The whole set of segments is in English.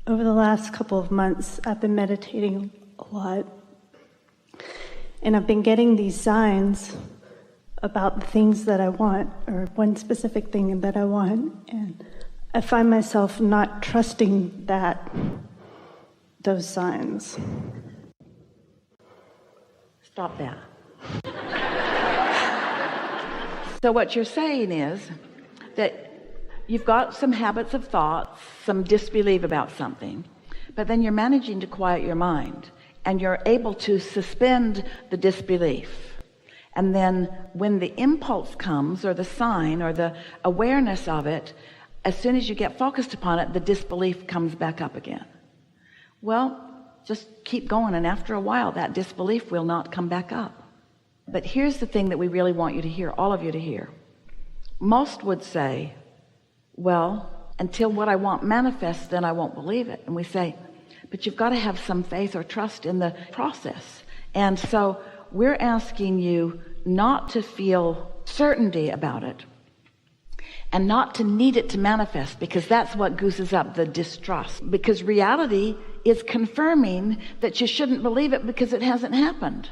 Over the last couple of months, I've been meditating a lot. And I've been getting these signs about the things that I want, or one specific thing that I want. And I find myself not trusting those signs. Stop that. So what you're saying is that you've got some habits of thought, some disbelief about something, but then you're managing to quiet your mind, and you're able to suspend the disbelief. And then when the impulse comes, or the sign, or the awareness of it, as soon as you get focused upon it, the disbelief comes back up again. Well, just keep going, and after a while that disbelief will not come back up. But here's the thing that we really want you to hear, all of you to hear. Most would say, well, until what I want manifests, then I won't believe it. And we say, but you've got to have some faith or trust in the process. And so we're asking you not to feel certainty about it, and not to need it to manifest, because that's what gooses up the distrust. Because reality is confirming that you shouldn't believe it because it hasn't happened.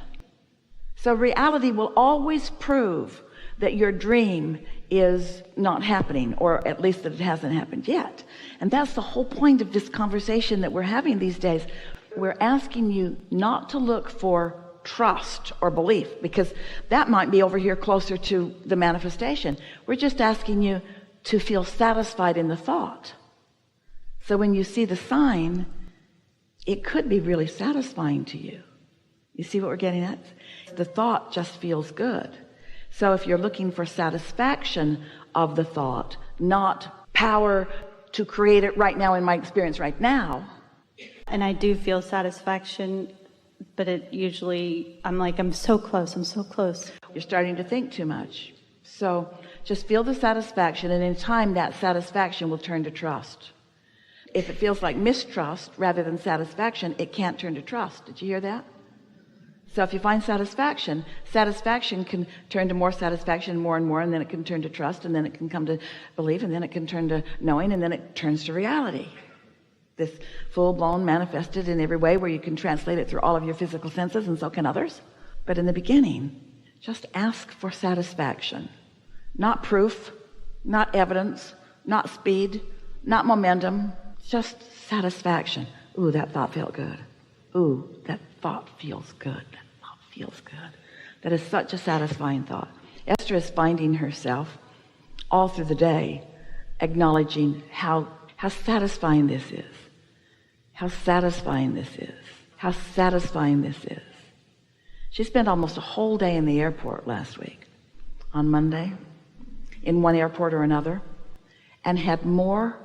So reality will always prove that your dream is not happening, or at least that it hasn't happened yet. And that's the whole point of this conversation that we're having these days. We're asking you not to look for trust or belief, because that might be over here closer to the manifestation. We're just asking you to feel satisfied in the thought. So when you see the sign, it could be really satisfying to you. You see what we're getting at? The thought just feels good. So if you're looking for satisfaction of the thought, not power to create it right now in my experience right now. And I do feel satisfaction, but it usually, I'm so close. You're starting to think too much. So just feel the satisfaction, and in time that satisfaction will turn to trust. If it feels like mistrust rather than satisfaction, it can't turn to trust. Did you hear that? So if you find satisfaction can turn to more satisfaction, more and more, and then it can turn to trust, and then it can come to belief, and then it can turn to knowing, and then it turns to reality. This full-blown, manifested in every way, where you can translate it through all of your physical senses, and so can others. But in the beginning, just ask for satisfaction. Not proof, not evidence, not speed, not momentum, just satisfaction. Ooh, that thought felt good. Ooh, that thought feels good. That thought feels good. That is such a satisfying thought. Esther is finding herself all through the day acknowledging how satisfying this is. How satisfying this is. How satisfying this is. She spent almost a whole day in the airport last week, on Monday, in one airport or another, and had more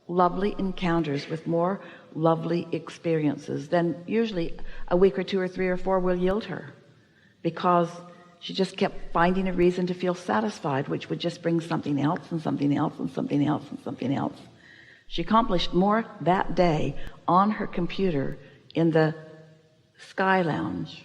lovely encounters with more lovely experiences than usually a week or two or three or four will yield her, because she just kept finding a reason to feel satisfied, which would just bring something else and something else and something else and something else. She accomplished more that day on her computer in the Sky Lounge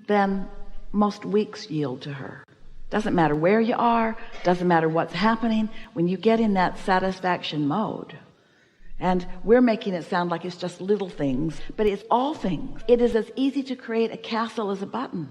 than most weeks yield to her. Doesn't matter where you are, doesn't matter what's happening, when you get in that satisfaction mode. And we're making it sound like it's just little things, but it's all things. It is as easy to create a castle as a button.